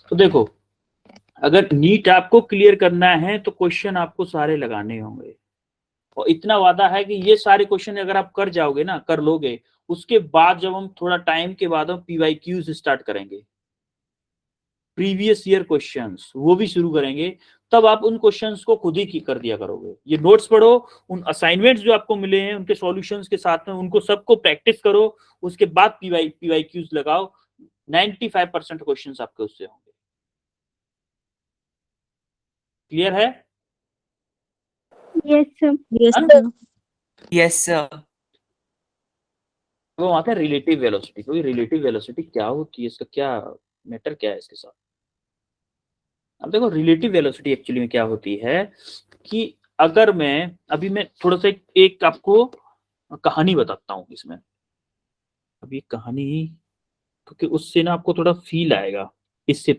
तो देखो, अगर नीट आपको क्लियर करना है तो क्वेश्चन आपको सारे लगाने होंगे, और इतना वादा है कि ये सारे क्वेश्चन अगर आप कर जाओगे ना, कर लोगे, उसके बाद जब हम थोड़ा टाइम के बाद हम पीवाईक्यूज स्टार्ट करेंगे, प्रीवियस ईयर क्वेश्चंस वो भी शुरू करेंगे, तब आप उन क्वेश्चंस को खुद ही कर दिया करोगे। ये नोट्स पढ़ो, उन असाइनमेंट्स जो आपको मिले हैं उनके सॉल्यूशंस के साथ में उनको सबको प्रैक्टिस करो, उसके बाद पीवाईक्यूज लगाओ। 95% क्वेश्चंस आपके उससे होंगे। क्लियर है? Yes sir. यस हाँ? सर। Yes sir. वो आता है रिलेटिव वेलोसिटी। तो रिलेटिव वेलोसिटी क्या होती है, इसका क्या मैटर क्या है इसके साथ? अब देखो, रिलेटिव वेलोसिटी एक्चुअली में क्या होती है कि अगर मैं थोड़ा सा एक आपको कहानी बताता हूँ इसमें। अभी कहानी, क्योंकि उससे ना आपको थोड़ा फील आएगा, इससे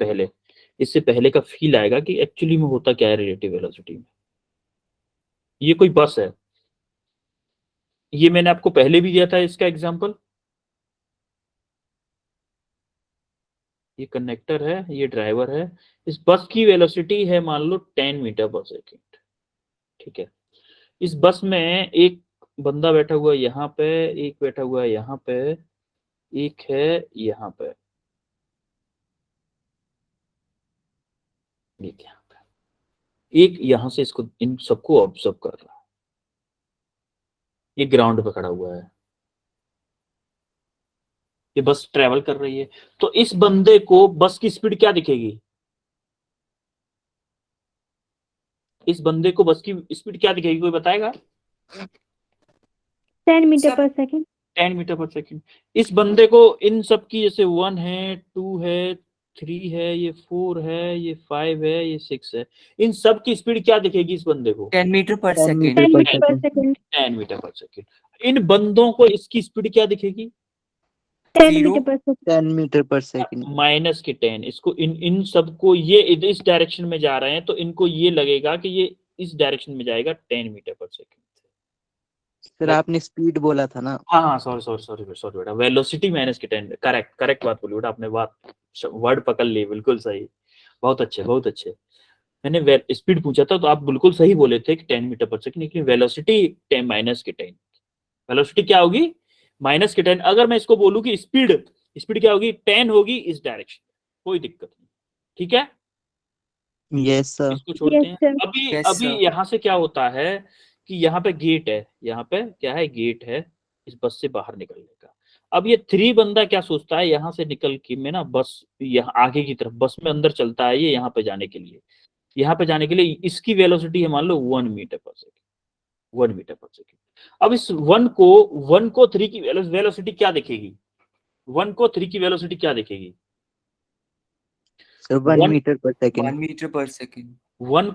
पहले का फील आएगा कि एक्चुअली में होता क्या है रिलेटिव वेलोसिटी में। ये कोई बस है, ये मैंने आपको पहले भी दिया था इसका एग्जांपल। ये कंडक्टर है, ये ड्राइवर है, इस बस की वेलोसिटी है मान लो 10 मीटर पर सेकेंड। ठीक है, इस बस में एक बंदा बैठा हुआ है यहाँ पे, एक बैठा हुआ है यहाँ पे, एक है यहाँ पे, एक यहाँ पे, एक यहाँ से इसको इन सबको ऑब्जर्व कर रहा है। ये ग्राउंड पे खड़ा हुआ है, ये बस ट्रेवल कर रही है। तो इस बंदे को बस की स्पीड क्या दिखेगी? इस बंदे को बस की स्पीड क्या दिखेगी, कोई बताएगा? 10 मीटर पर सेकेंड। 10 मीटर पर सेकेंड। इस बंदे को इन सब की, जैसे 1 है, 2 है, 3 है, ये 4 है, ये 5 है, ये 6 है, इन सब की स्पीड क्या दिखेगी इस बंदे को? 10 मीटर पर 10 सेकेंड। मीटर 10 पर मीटर पर सेकेंड। सेकेंड। 10 मीटर पर सेकेंड। इन बंदों को इसकी स्पीड क्या दिखेगी? 10 Zero. मीटर पर सेकेंड। 10 मीटर पर सेकेंड। माइनस के 10। इसको इन सबको, ये इस डायरेक्शन में जा रहे हैं तो इनको ये लगेगा कि ये इस डायरेक्शन में जाएगा 10 मीटर पर सेकेंड। सर आपने स्पीड बोला था ना। हाँ, सॉरी बेटा, वेलोसिटी माइनस के 10। करेक्ट बात बोली बेटा आपने, बात वर्ड पकड़ ली, बिल्कुल सही। बहुत अच्छे, बहुत अच्छे। मैंने स्पीड पूछा था तो आप बिल्कुल सही बोले थे कि 10 मीटर पर सेकेंड, लेकिन वेलोसिटी 10 माइनस के 10। वेलोसिटी क्या होगी? माइनस के 10। अगर मैं इसको बोलूं कि स्पीड क्या होगी? 10 होगी इस डायरेक्शन, कोई दिक्कत नहीं। ठीक है, यस सर। इसको छोड़ते यस हैं। सर। अभी Yes, अभी sir. यहाँ से क्या होता है कि यहाँ पे गेट है, यहाँ पे क्या है? गेट है इस बस से बाहर निकलने का। अब ये 3 बंदा क्या सोचता है, यहाँ से निकल के मैं ना बस यहाँ आगे की तरफ बस में अंदर चलता है, ये यहाँ पे जाने के लिए, यहाँ पे जाने के लिए इसकी वेलोसिटी है मान लो 1 मीटर पर सेकेंड, 1 मीटर पर सेकेंड। अब इस 1 को 3 की वेलोसिटी क्या दिखेगी? 1 को 3 की वेलोसिटी क्या दिखेगी? सर 1 1 मीटर पर 1 सेकेंड। मीटर पर सेकेंड। 1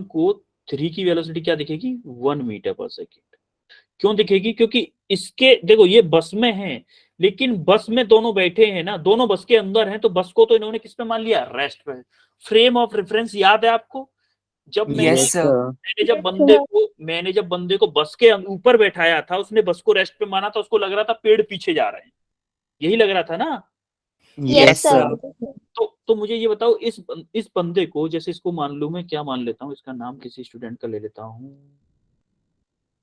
को 3 की वेलोसिटी क्या दिखेगी? 1 मीटर पर सेकेंड। क्यों दिखेगी? क्योंकि इसके देखो, ये बस में है, लेकिन बस में दोनों बैठे हैं ना, दोनों बस के अंदर हैं, तो बस को तो इन्होंने किस पे मान लिया? रेस्ट पे। फ्रेम ऑफ रेफरेंस याद है आपको? जब मैंने Yes, sir. मैंने जब बंदे को बस के ऊपर बैठाया था, उसने बस को रेस्ट पे माना था, उसको लग रहा था पेड़ पीछे जा रहे हैं, यही लग रहा था ना? Yes sir. सर। तो मुझे ये बताओ, इस बंदे को, जैसे इसको मान लूं, मैं क्या मान लेता हूँ, इसका नाम किसी स्टूडेंट का ले लेता हूँ,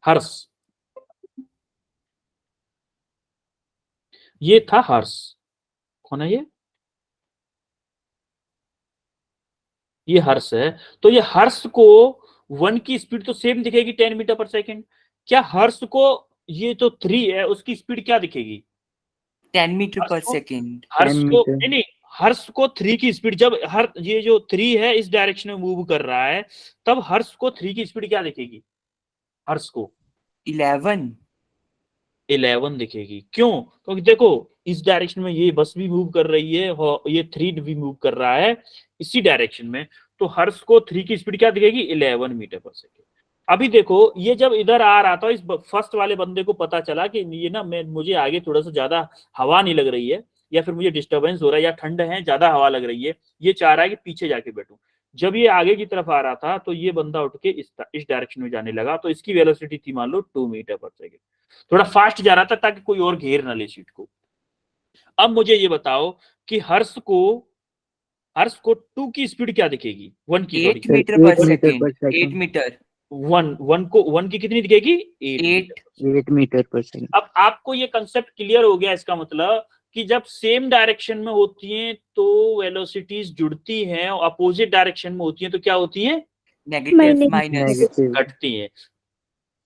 हर्ष। ये था हर्ष। कौन है ये? ये हर्ष है। तो ये हर्ष को 1 की स्पीड तो सेम दिखेगी 10 मीटर पर सेकेंड। क्या हर्ष को, ये जो 3 है उसकी स्पीड क्या दिखेगी? 10 मीटर हर्ष पर को सेकेंड। हर्ष 10 को मीटर। नहीं, हर्ष को 3 की स्पीड, जब ये जो 3 है इस डायरेक्शन में मूव कर रहा है, तब हर्ष को 3 की स्पीड क्या दिखेगी? हर्ष को 11। 11 दिखेगी। क्यों? क्योंकि देखो, इस डायरेक्शन में ये बस भी मूव कर रही है और ये 3 भी मूव कर रहा है इसी डायरेक्शन में, तो हर्ष को 3 की स्पीड क्या दिखेगी? 11 मीटर पर सेकेंड। अभी देखो, ये जब इधर आ रहा था, इस फर्स्ट वाले बंदे को पता चला कि ये ना, मुझे आगे थोड़ा सा ज्यादा हवा नहीं लग रही है, या फिर मुझे डिस्टर्बेंस हो रहा है, या ठंड है, ज्यादा हवा लग रही है, ये चाह रहा है कि पीछे जाके बैठूं। जब ये आगे की तरफ आ रहा था तो ये बंदा उठ के इस डायरेक्शन में जाने लगा, तो इसकी वेलोसिटी थी मान लो 2 मीटर पर सेकेंड। थोड़ा फास्ट जा रहा था ताकि कोई और घेर ना ले सीट को। अब मुझे ये बताओ कि हर्ष को हर्ष को 2 की स्पीड क्या दिखेगी, 1 की 8 सॉरी, मीटर पर 8 मीटर सेकेंड, पर 8 सेकंड, मीटर, 1 की कितनी दिखेगी, 8 मीटर। 8 मीटर पर सेकंड। अब आपको ये कंसेप्ट क्लियर हो गया, इसका मतलब कि जब सेम डायरेक्शन में होती हैं तो वेलोसिटीज जुड़ती हैं, और अपोजिट डायरेक्शन में होती हैं तो क्या होती हैं, नेगेटिव, माइनस, नेगेटिव। घटती हैं।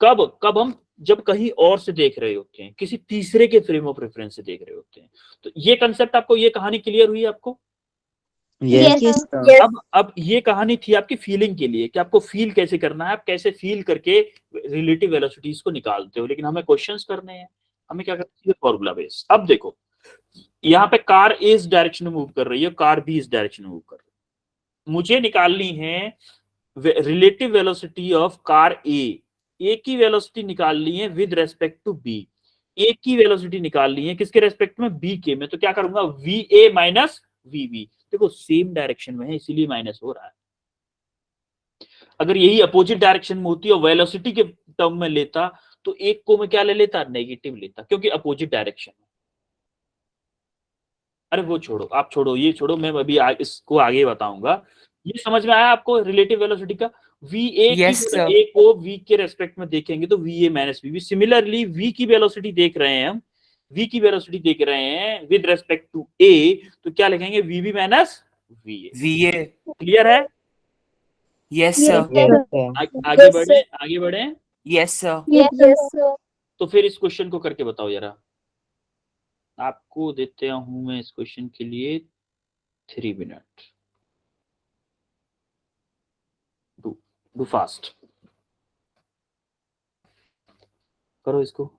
कब कब हम जब कहीं और से देख रहे होते हैं, किसी तीसरे के फ्रेम ऑफ रेफरेंस से देख रहे होते हैं। तो ये कंसेप्ट आपको, ये कहानी क्लियर हुई आपको। यस अब ये कहानी थी आपकी फीलिंग के लिए कि आपको फील कैसे करना है, आप कैसे फील करके रिलेटिव वेलोसिटीज को निकालते हो, लेकिन हमें क्वेश्चंस करने हैं, हमें क्या करना है, फॉर्मूला बेस। अब देखो यहाँ पे कार ए इस डायरेक्शन में मूव कर रही है, कार बी इस डायरेक्शन में मूव कर रही है, मुझे निकालनी है रिलेटिव वेलोसिटी ऑफ कार ए की वेलोसिटी निकालनी है विद रेस्पेक्ट टू बी, ए की वेलोसिटी निकालनी है किसके रेस्पेक्ट में, बी के। मैं तो क्या करूंगा, V A minus V B, देखो सेम डायरेक्शन में है इसीलिए माइनस हो रहा है। अगर यही अपोजिट डायरेक्शन में होती और वेलोसिटी के टर्म में लेता तो एक को मैं क्या ले लेता, नेगेटिव लेता, क्योंकि अपोजिट डायरेक्शन में। अरे वो छोड़ो, आप छोड़ो, ये छोड़ो, मैं अभी इसको आगे बताऊंगा। ये समझ में आया आपको रिलेटिव वेलोसिटी का। वी ए Yes, की sir. ए को वी के रेस्पेक्ट में देखेंगे तो V A minus V B. Similarly V की वेलोसिटी देख रहे हैं हम, वी की वेलोसिटी देख रहे हैं विद रेस्पेक्ट टू ए, तो क्या लिखेंगे, V B minus V A. VA, clear है। yes Yes, sir, sir. आगे बढ़े, आगे बढ़े। yes sir, Yes, sir. तो फिर इस क्वेश्चन को करके बताओ जरा, आपको देते हूं मैं इस क्वेश्चन के लिए 3 मिनट। डू फास्ट करो इसको।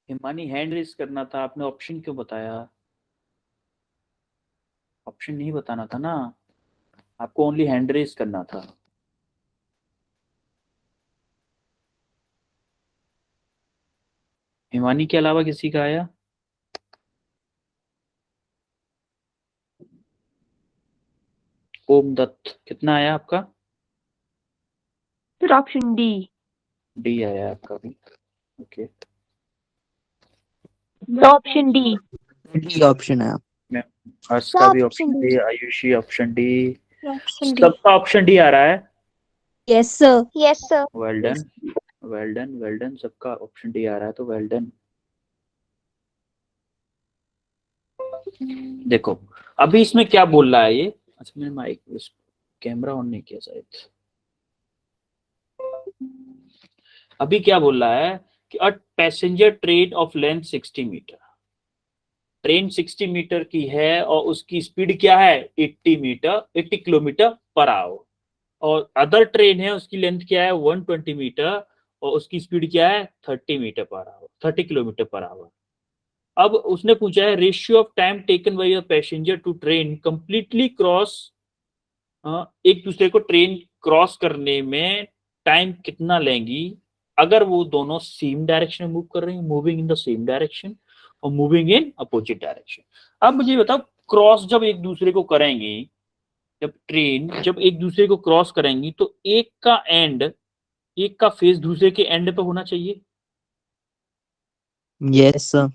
हिमानी हैंड रेस करना था, आपने ऑप्शन क्यों बताया, ऑप्शन नहीं बताना था ना, आपको ओनली हैंड रेस करना था। हिमानी के अलावा किसी का आया। ओम दत्त, कितना आया आपका, Sir, option D. डी आया आपका भी। Okay, Option D. D option है। हर्ष का भी option D, Ayushi option D, Option D. सबका ऑप्शन डी आ रहा है। Yes, sir. Yes, sir. Well done, well done, well done, सबका ऑप्शन डी आ रहा है तो वेल डन। देखो अभी इसमें क्या बोल रहा है ये, अच्छा मैंने माइक कैमरा ऑन नहीं किया शायद। अभी क्या बोल रहा है कि a passenger train of length 60 metre, train 60 metre की है और उसकी स्पीड क्या है, 80 किलोमीटर पर आवर, और अदर ट्रेन है उसकी लेंथ क्या है, 120 मीटर और उसकी स्पीड क्या है, 30 metre per hour, 30 kilometre per hour. अब उसने पूछा है ratio of time taken by a passenger to train completely cross, एक दूसरे को ट्रेन क्रॉस करने में टाइम कितना लेंगी अगर वो दोनों सेम डायरेक्शन में मूव कर रही हैं, moving in the same direction और मूविंग इन अपोजिट डायरेक्शन। अब मुझे बताओ क्रॉस जब एक दूसरे को करेंगे, जब ट्रेन जब एक दूसरे को क्रॉस करेंगी तो एक का एंड, एक का फेस दूसरे के एंड पे होना चाहिए। Yes sir.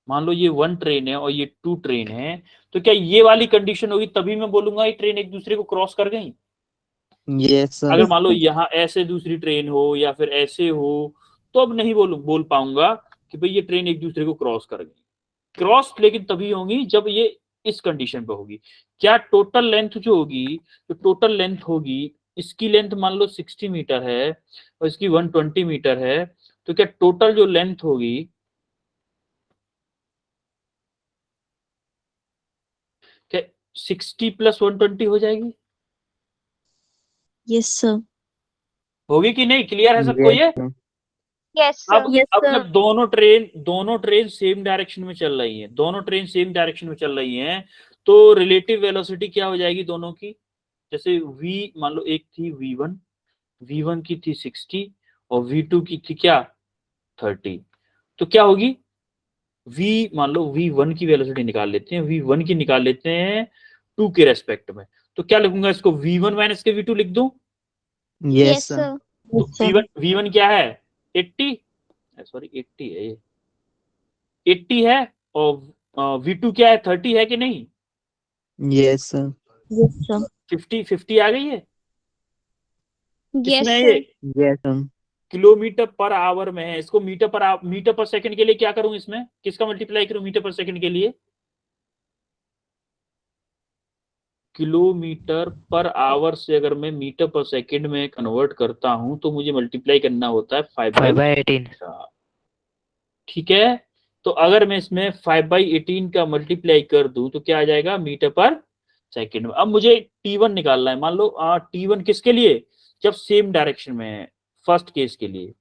मान लो ये 1 ट्रेन है और ये 2 ट्रेन है, तो क्या ये वाली कंडीशन होगी तभी मैं बोलूंगा ये ट्रेन एक दूसरे को क्रॉस कर गई? Yes, sir. अगर मान लो यहाँ ऐसे दूसरी ट्रेन हो या फिर ऐसे हो तो अब नहीं बोल पाऊंगा कि भाई ये ट्रेन एक दूसरे को क्रॉस कर गई। क्रॉस लेकिन तभी होगी जब ये इस कंडीशन पे होगी। क्या टोटल लेंथ जो होगी, तो टोटल लेंथ होगी, इसकी लेंथ मान लो 60 मीटर है और इसकी 120 मीटर है, तो क्या टोटल जो लेंथ होगी, क्या 60 प्लस 120 हो जाएगी? Yes, sir. होगी कि नहीं? क्लियर है सबको Yes, ये? sir. Yes, अब Yes, अब sir. जब दोनों ट्रेन सेम डायरेक्शन में चल रही हैं, दोनों ट्रेन सेम डायरेक्शन में चल रही हैं, तो रिलेटिव वेलोसिटी क्या हो जाएगी दोनों की? जैसे v मान लो एक थी v1 की थी 60 और v2 की थी क्या 30, तो क्या होगी? मान लो v1 की वेलोसिटी निकाल लेते हैं, v1 की निकाल लेते हैं 2 के रेस्पेक्ट में, तो क्या लिखूंगा इसको? v1 माइनस के v2 लिख दूं? Yes, sir. तो v1 क्या है 80, सॉरी 80 है ये, 80 है, और v2 क्या है 30 है कि नहीं? Yes, sir. Yes, sir. 50 आ गई है। Yes, इसमें sir. ये Yes, sir. Kilometre per hour में है, इसको मीटर पर सेकंड के लिए क्या करूं? इसमें किसका मल्टीप्लाई करूं मीटर पर सेकंड के लिए? किलोमीटर पर आवर से अगर मैं मीटर पर सेकंड में कन्वर्ट करता हूं तो मुझे मल्टीप्लाई करना होता है 5/18। ठीक है, तो अगर मैं इसमें 5/18 का मल्टीप्लाई कर दूं तो क्या आ जाएगा? मीटर पर सेकंड में। अब मुझे T1 निकालना है। मान लो T1 किसके लिए? जब सेम डायरेक्शन में है, फर्स्ट केस के लिए।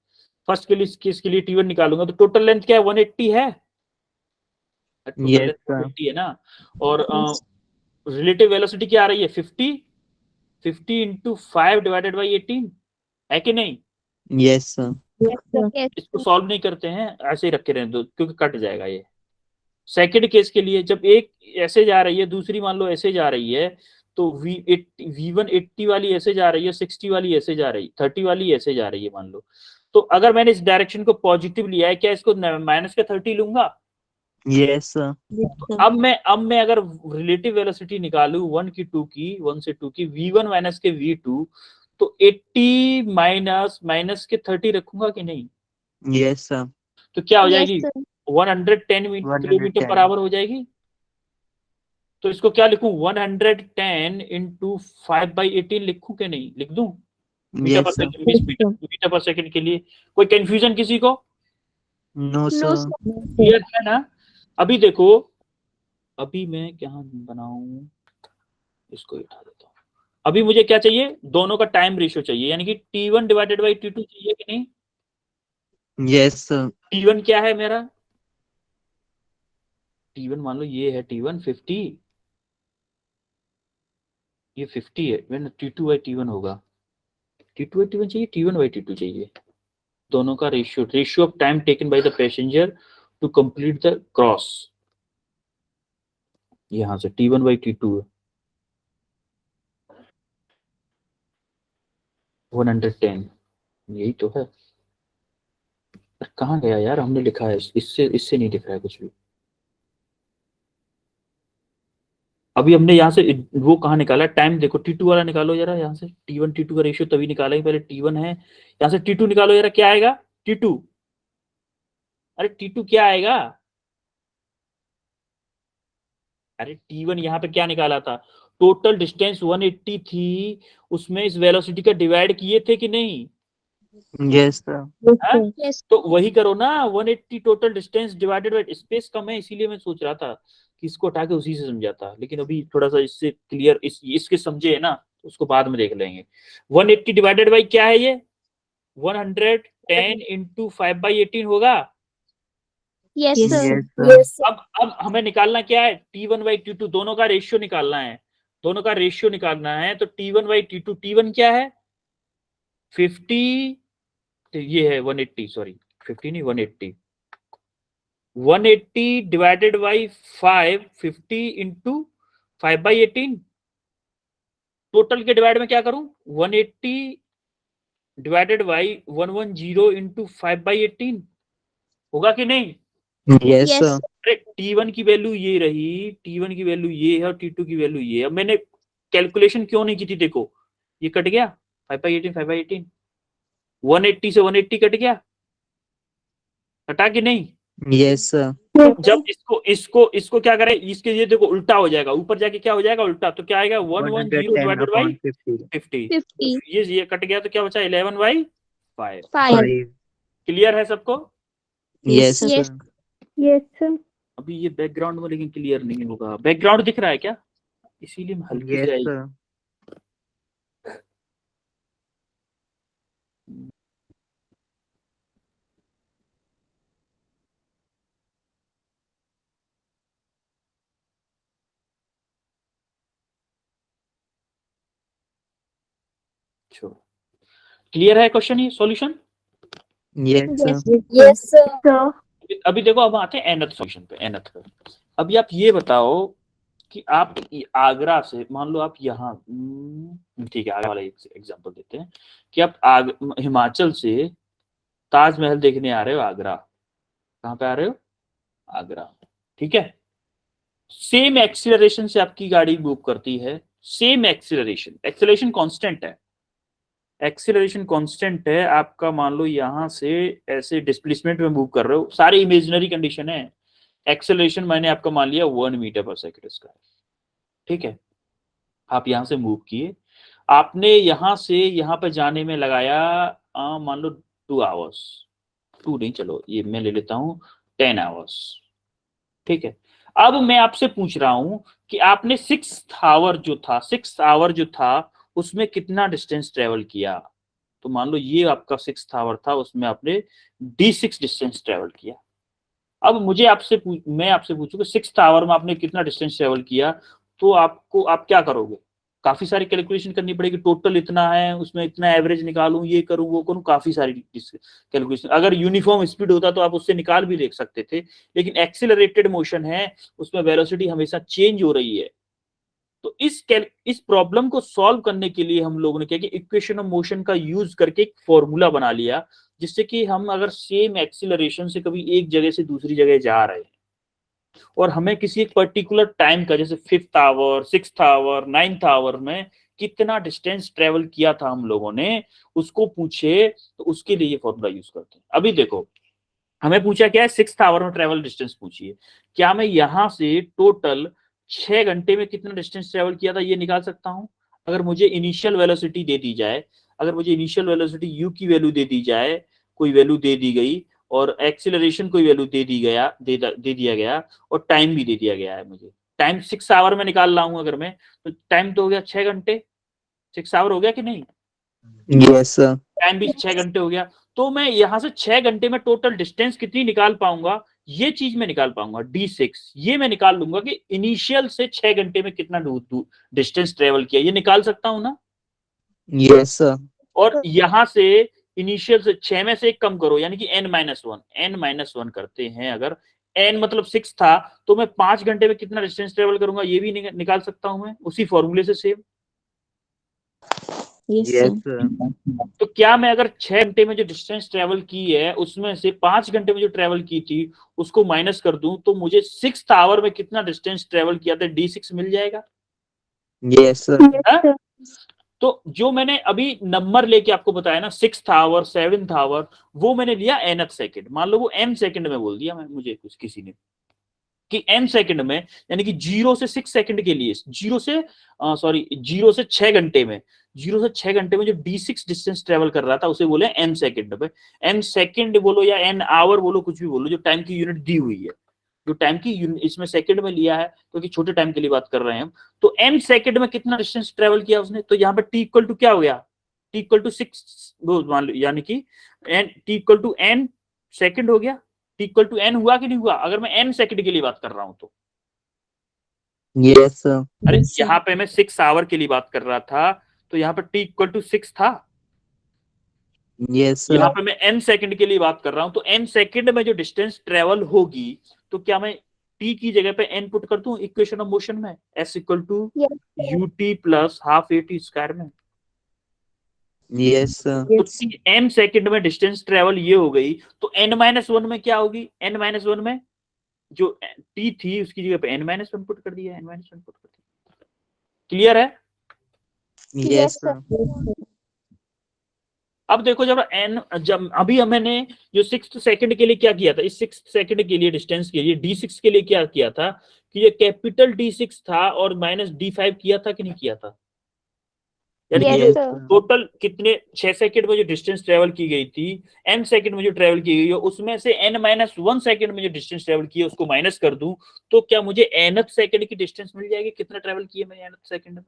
केस के लिए T1 निकालूंगा तो टोटल लेंथ क्या है? 180 है, टोटल Yes, लेंथ sir. 180 है ना। और रिलेटिव वेलोसिटी क्या आ रही है? 50 इंटू 5 डिवाइडेड बाई 18 है कि नहीं? Yes, sir. Yes, sir. Yes, इसको सॉल्व नहीं करते हैं, ऐसे ही रखे रहने दो क्योंकि कट जाएगा ये। सेकंड केस के लिए जब एक ऐसे जा रही है, दूसरी मान लो ऐसे जा रही है, तो v1 80 वाली ऐसे जा रही है, 60 वाली ऐसे जा रही, 30 वाली ऐसे जा रही है मान लो। तो अगर मैंने इस डायरेक्शन को पॉजिटिव लिया है, क्या इसको माइनस का 30 लूंगा? Yes, sir. Yes, sir. अब मैं अगर रिलेटिव वेलोसिटी निकालू 1 से 2 की v1 माइनस के v2, तो 80 माइनस के 30 रखूंगा कि नहीं? Yes, sir. तो क्या हो Yes, जाएगी? sir. 110 किलोमीटर पर आवर हो जाएगी। तो इसको क्या लिखूं? 110 इंटू 5/18 लिखूं कि नहीं? लिख दूं मीटर पर Yes, sir. सेकंड, मीटर पर सेकंड के लिए। कोई कंफ्यूजन किसी को? No, No, sir. sir. Clear है ना? अभी देखो, अभी मैं क्या बनाऊं, इसको उठा देता हूं। अभी मुझे क्या चाहिए? दोनों का टाइम रेशियो चाहिए, यानी कि T1 डिवाइडेड बाई T2 चाहिए कि नहीं? Yes, sir. T1 क्या है मेरा? T1 मान लो ये है T1 50, ये 50 है, मैंने T2 बाई T1 होगा। T2 बाई T1 चाहिए, T1 बाई T2 चाहिए। दोनों का ratio of time taken by the passenger to complete the cross, यहां से T1 बाई T2 है 110, यही तो है। कहाँ गया यार? हमने लिखा है, इससे नहीं दिख रहा है कुछ भी। अभी हमने यहाँ से वो कहाँ निकाला? टाइम देखो, T2 वाला निकालो जरा यहाँ से। T1 T2 का रेशियो तभी निकाला, पहले T1 है, यहाँ से T2 निकालो जरा, क्या आएगा? T2, अरे T2 क्या आएगा? अरे T1 यहाँ पे क्या निकाला था? टोटल डिस्टेंस 180 थी, उसमें इस वेलोसिटी का डिवाइड किए थे कि नहीं? Yes, sir. Yes, हाँ? sir. Yes. तो वही करो ना, 180 total distance divided by space कम है, इसीलिए मैं सोच रहा था कि इसको हटा के उसी से समझाता, लेकिन अभी थोड़ा सा इससे क्लियर इसके समझे है ना, उसको बाद में देख लेंगे। 180 डिवाइडेड बाय क्या है ये? 110 इंटू 5/18 होगा। Yes, Yes, sir. sir. Yes, sir. अब हमें निकालना क्या है? T1 बाई T2, दोनों का रेशियो निकालना है, दोनों का रेशियो निकालना है। तो T1 बाई T2, T1 क्या है? 50, तो ये है 180, सॉरी 50 नहीं 180, 180 डिवाइडेड बाई 5, 50 इंटू 5/18। टोटल के डिवाइड में क्या करूं? 180 डिवाइडेड बाई 110 इंटू 5/18 होगा कि नहीं? Yes, Yes, sir. sir. अरे T1 की वैल्यू ये रही, T1 की वैल्यू ये है और T2 की वैल्यू ये है। अब मैंने कैलकुलेशन क्यों नहीं की थी, देखो ये कट गया 5/18 5/18, 180 से 180 कट गया, कटा कि नहीं? Yes, sir. जब इसको इसको इसको क्या करें, इसके ये देखो उल्टा हो जाएगा, ऊपर जाके क्या हो जाएगा उल्टा, तो क्या आएगा 110 110 डिवाइडेड बाई upon 50. 50। 50. ये कट गया तो क्या बचा 11/5। 5. 5. क्लियर है सबको? Yes, Yes. sir. Yes, sir. अभी ये बैकग्राउंड में लेकिन क्लियर नहीं होगा, बैकग्राउंड दिख रहा है क्या? इसीलिए मैं हल्की Yes, से आई। sir. क्लियर है क्वेश्चन, ये solution? Yes, sir. Yes, sir. अभी देखो, अब आते हैं nth सॉल्यूशन पे, nth पे। अभी आप ये बताओ कि आप आगरा से, मान लो आप यहाँ, ठीक है आगे वाला एग्जांपल देते हैं कि आप हिमाचल से ताजमहल देखने आ रहे हो आगरा। कहाँ पे आ रहे हो? आगरा। ठीक है, सेम एक्सीलरेशन से आपकी गाड़ी मूव करती है, सेम एक्सीलरेशन कांस्टेंट है, एक्सीलरेशन कांस्टेंट है आपका। मान लो यहां से ऐसे डिस्प्लेसमेंट में मूव कर रहे हो, सारी इमेजिनरी कंडीशन है। एक्सेलरेशन मैंने आपका मान लिया 1 मीटर पर सेकंड स्क्वायर। ठीक है, आप यहां से मूव किए, आपने यहां से यहां पर जाने में लगाया मान लो 2 आवर्स, 2 नहीं, चलो ये मैं ले लेता हूं 10 आवर्स। ठीक है, अब मैं आपसे पूछ रहा हूं कि आपने 6th आवर जो था उसमें कितना डिस्टेंस ट्रेवल किया। तो मान लो ये आपका 6th आवर था, उसमें आपने D6 डिस्टेंस ट्रेवल किया। अब मैं आपसे पूछूं कि 6th आवर में आपने कितना डिस्टेंस ट्रेवल किया, तो आप क्या करोगे? काफी सारी कैलकुलेशन करनी पड़ेगी, टोटल इतना है, उसमें इतना एवरेज निकालूं, ये करूं वो करूं, काफी सारी कैलकुलेशन। अगर यूनिफॉर्म स्पीड होता तो आप उससे निकाल भी देख सकते थे, लेकिन एक्सीलरेटेड मोशन है, उसमें वेलोसिटी हमेशा चेंज हो रही है। तो इस प्रॉब्लम को सॉल्व करने के लिए हम लोगों ने क्या किया, इक्वेशन ऑफ मोशन का यूज करके एक फॉर्मूला बना लिया, जिससे कि हम अगर सेम एक्सीलरेशन से कभी एक जगह से दूसरी जगह जा रहे हैं और हमें किसी एक पर्टिकुलर टाइम का, जैसे 5th our 6th our 9th our में कितना डिस्टेंस ट्रेवल किया था हम लोगों ने, उसको पूछे, तो उसके लिए ये फॉर्मूला यूज करते हैं। अभी देखो, हमें पूछा क्या है, 6th आवर में ट्रेवल डिस्टेंस पूछिए। क्या मैं यहां से टोटल 6 घंटे में कितना डिस्टेंस ट्रेवल किया था ये निकाल सकता हूं? अगर मुझे इनिशियल वेलोसिटी दे दी जाए, अगर मुझे इनिशियल वेलोसिटी u की वैल्यू दे दी जाए, कोई वैल्यू दे दी गई, और एक्सीलरेशन कोई वैल्यू दे दिया गया, और टाइम भी दे दिया गया है, मुझे टाइम 6 आवर में निकाल रहा हूं अगर मैं, तो टाइम तो हो गया 6 घंटे, 6 आवर हो गया कि नहीं? Yes, sir. टाइम भी 6 घंटे हो गया। तो मैं यहां से 6 घंटे में टोटल डिस्टेंस कितनी निकाल पाऊंगा, ये चीज मैं निकाल पाऊंगा D6। ये मैं निकाल लूंगा कि इनिशियल से 6 घंटे में कितना डिस्टेंस ट्रेवल किया, ये निकाल सकता हूं ना। Yes, sir. और यहां से इनिशियल से 6 में से एक कम करो, यानी कि n-1 करते हैं। अगर n मतलब 6 था, तो मैं 5 घंटे में कितना डिस्टेंस ट्रेवल करूंगा, ये भी निकाल सकता हूं मैं उसी फॉर्मूले से same. Yes, Yes, sir. sir. तो क्या मैं अगर 6 घंटे में जो डिस्टेंस ट्रेवल की है उसमें से 5 घंटे में जो ट्रेवल की थी उसको माइनस कर दूं, तो मुझे 6th आवर में कितना डिस्टेंस ट्रेवल किया था D6 मिल जाएगा। Yes, sir. हाँ? तो जो मैंने अभी नंबर लेके आपको बताया ना, 6th आवर 7th आवर, वो मैंने लिया nth सेकंड। मान लो वो m सेकंड में बोल दिया मुझे किसी ने कि n सेकंड में, यानी कि 0 से 6 सेकंड के लिए, 0 से 6 घंटे में, 0 से 6 घंटे में जो D6 डिस्टेंस ट्रेवल कर रहा था उसे बोले n सेकंड पे। n सेकंड बोलो या n आवर बोलो, कुछ भी बोलो, जो टाइम की यूनिट दी हुई है, जो टाइम की यूनिट इसमें सेकंड में लिया है क्योंकि छोटे टाइम के लिए बात कर रहे हैं हम। तो n सेकंड में कितना डिस्टेंस ट्रेवल किया उसने, तो यहाँ पे t इक्वल टू क्या हो गया, t इक्वल टू 6 मान लो, यानी कि t equal to n second हो गया। t इक्वल टू n हुआ कि नहीं हुआ, अगर मैं n सेकंड के लिए बात कर रहा हूं तो? Yes, sir. अरे यहाँ पे मैं 6 आवर के लिए बात कर रहा था, तो यहाँ पे t इक्वल टू 6 था। Yes, यहाँ sir. पे मैं n सेकंड के लिए बात कर रहा हूं, तो n सेकंड में जो डिस्टेंस ट्रेवल होगी, तो क्या मैं t की जगह पे n पुट कर दूं इक्वेशन ऑफ मोशन में, s equal to ut plus half at square में। Yes, sir. तो n सेकंड में डिस्टेंस ट्रेवल ये हो गई, तो n-1 में क्या होगी, n-1 में जो t थी उसकी जगह पे n-1 पुट कर दिया, n-1 पुट कर दिया। क्लियर है? Yes, sir. अब देखो जब अभी मैंने जो 6th सेकंड के लिए क्या किया था, इस 6th सेकंड के लिए डिस्टेंस के लिए d6 के लिए क्या किया था कि ये कैपिटल D6 था और माइनस D5 किया था कि नहीं किया था? यानी कि Yes, जो sir. टोटल कितने 6 सेकंड में जो डिस्टेंस ट्रेवल की गई थी, n सेकंड में जो ट्रेवल की गई है, उसमें से n-1 सेकंड में जो डिस्टेंस ट्रेवल की है उसको माइनस कर दूं तो क्या मुझे nth सेकंड की डिस्टेंस मिल जाएगी? कितना ट्रेवल किया मैंने nth सेकंड में?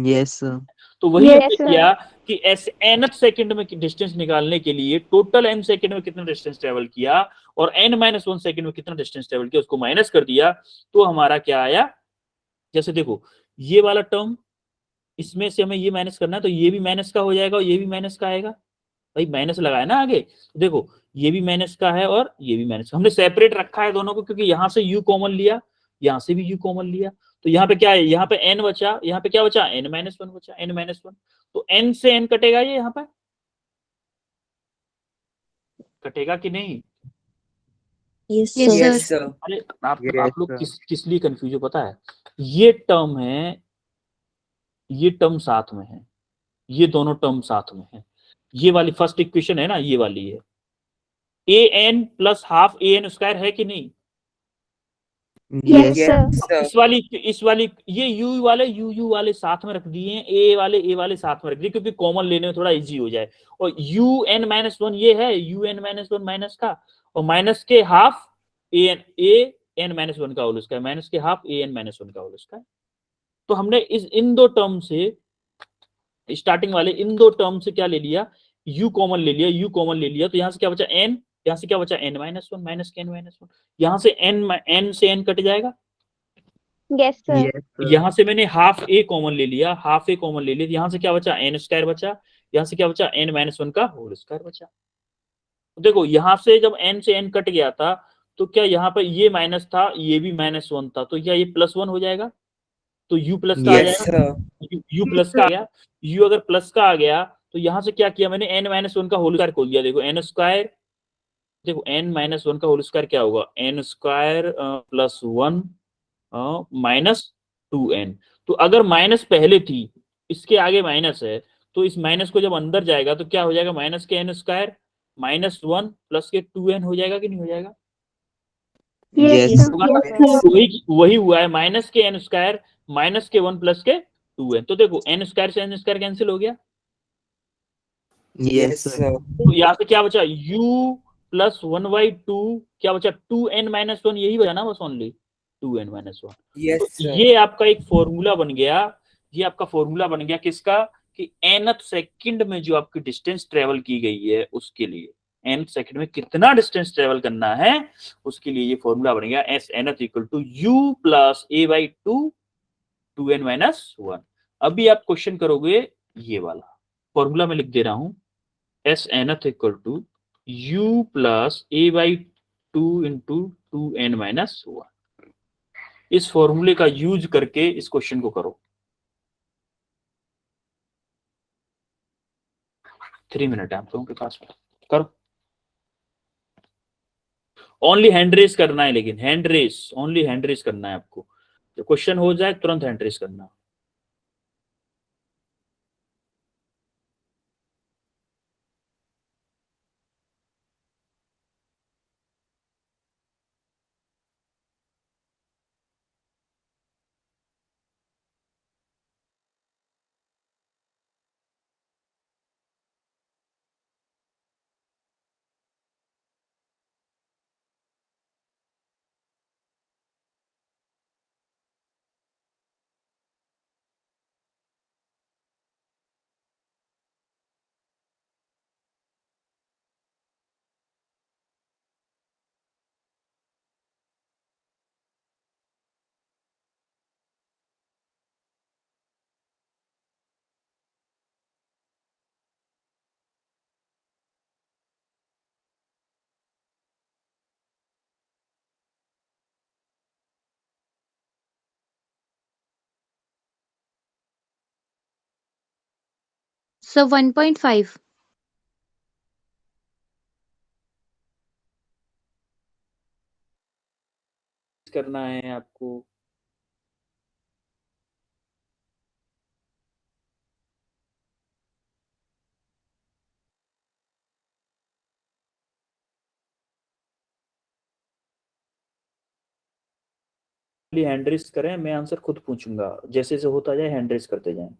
Yes, sir. तो वही Yes, हमने sir. किया कि nth सेकंड में डिस्टेंस निकालने के लिए टोटल n सेकंड में कितना डिस्टेंस ट्रेवल किया और n-1 सेकंड में कितना डिस्टेंस ट्रेवल किया उसको माइनस कर दिया, तो हमारा क्या आया? जैसे देखो ये वाला टर्म, इसमें से हमें ये माइनस करना है तो ये भी माइनस का हो जाएगा और ये भी माइनस का आएगा। भाई माइनस लगाया ना आगे, तो देखो ये भी माइनस का है और ये भी माइनस का। हमने सेपरेट रखा है दोनों को क्योंकि यहां से u कॉमन लिया, यहां से भी u कॉमन लिया, तो यहाँ पे क्या है, यहाँ पे n बचा, यहाँ पे क्या बचा, n-1 बचा, n-1। तो n से n कटेगा, ये यहाँ पे कटेगा कि नहीं? Yes, Yes, sir. Yes, sir. अरे Yes, आप लोग sir. किस लिए कंफ्यूज हो पता है? ये टर्म है, ये टर्म साथ में है, ये दोनों टर्म साथ में है। ये वाली फर्स्ट इक्वेशन है ना, ये वाली है an plus half an square है कि नहीं? Yes, Yes, sir. Sir. इस वाली ये u वाले साथ में रख दिए हैं, a वाले साथ में रख दिए क्योंकि कॉमन लेने में थोड़ा इजी हो जाए। और un-1 ये है un-1 माइनस का, और माइनस के हाफ an-1 का होल स्क्वायर, माइनस के हाफ an-1 का होल स्क्वायर। तो हमने इन दो टर्म से, स्टार्टिंग वाले इन दो टर्म से क्या ले लिया, u कॉमन ले लिया, u कॉमन ले लिया, तो यहां से क्या बचा n, यहां से क्या बचा n-1 माइनस के n-1, यहां से n से n कट जाएगा। Yes, sir. yes, sir. यहां से मैंने हाफ a कॉमन ले लिया, हाफ a कॉमन ले लिया, यहां से क्या बचा n स्क्वायर बचा, यहां से क्या बचा n-1 का होल स्क्वायर बचा। तो देखो यहां से जब n से n कट गया था तो क्या यहाँ पर ये माइनस था, ये भी -1 था, तो क्या ये +1 हो जाएगा? तो u प्लस का आ Yes, जाएगा, sir. u प्लस का आ गया, u अगर प्लस का आ गया तो यहां से क्या किया मैंने, n-1 का होल स्क्वायर खोल दिया। देखो n स्क्वायर, देखो n-1 का होल स्क्वायर क्या होगा, n स्क्वायर प्लस 1 -2n। तो अगर माइनस पहले थी, इसके आगे माइनस है, तो इस माइनस को जब अंदर जाएगा तो क्या हो जाएगा, माइनस के n स्क्वायर -1 प्लस के 2n हो जाएगा कि नहीं हो जाएगा? Yes, Yes, sir. होगा ना? Yes, sir. वही हुआ है, माइनस के n स्क्वायर माइनस के 1 प्लस के 2n। तो देखो n स्क्वायर से n स्क्वायर कैंसिल हो गया, yes, Yes, sir. sir. तो यहाँ से क्या बचा, u प्लस 1/2 क्या बचा, 2n-1, यही बचा ना बस, ओनली 2n-1। Yes, तो sir. ये आपका एक फॉर्मूला बन गया, ये आपका फॉर्मूला बन गया किसका, कि nth सेकंड में जो आपकी डिस्टेंस ट्रेवल की गई है उसके लिए, nth सेकंड में कितना डिस्टेंस ट्रेवल करना है उसके लिए ये फॉर्मूला बन गया, s nth equal to u plus a/2 2n-1। अभी आप क्वेश्चन करोगे ये वाला फॉर्मूला मैं लिख दे रहा हूं, s nth equal to u plus a/2 into 2n-1। इस फॉर्मूले का यूज करके इस क्वेश्चन को करो। 3 मिनट है आप लोगों के पास, करो। ओनली हैंड रेस करना है, लेकिन hand raise, only hand raise करना है आपको, जो क्वेश्चन हो जाए तुरंत हैंड रेस करना। So 1.5. करना है आपको। हैंड रेस करें, मैं आंसर खुद पूछूंगा, जैसे जैसे होता जाए हैंड रेस करते जाएं।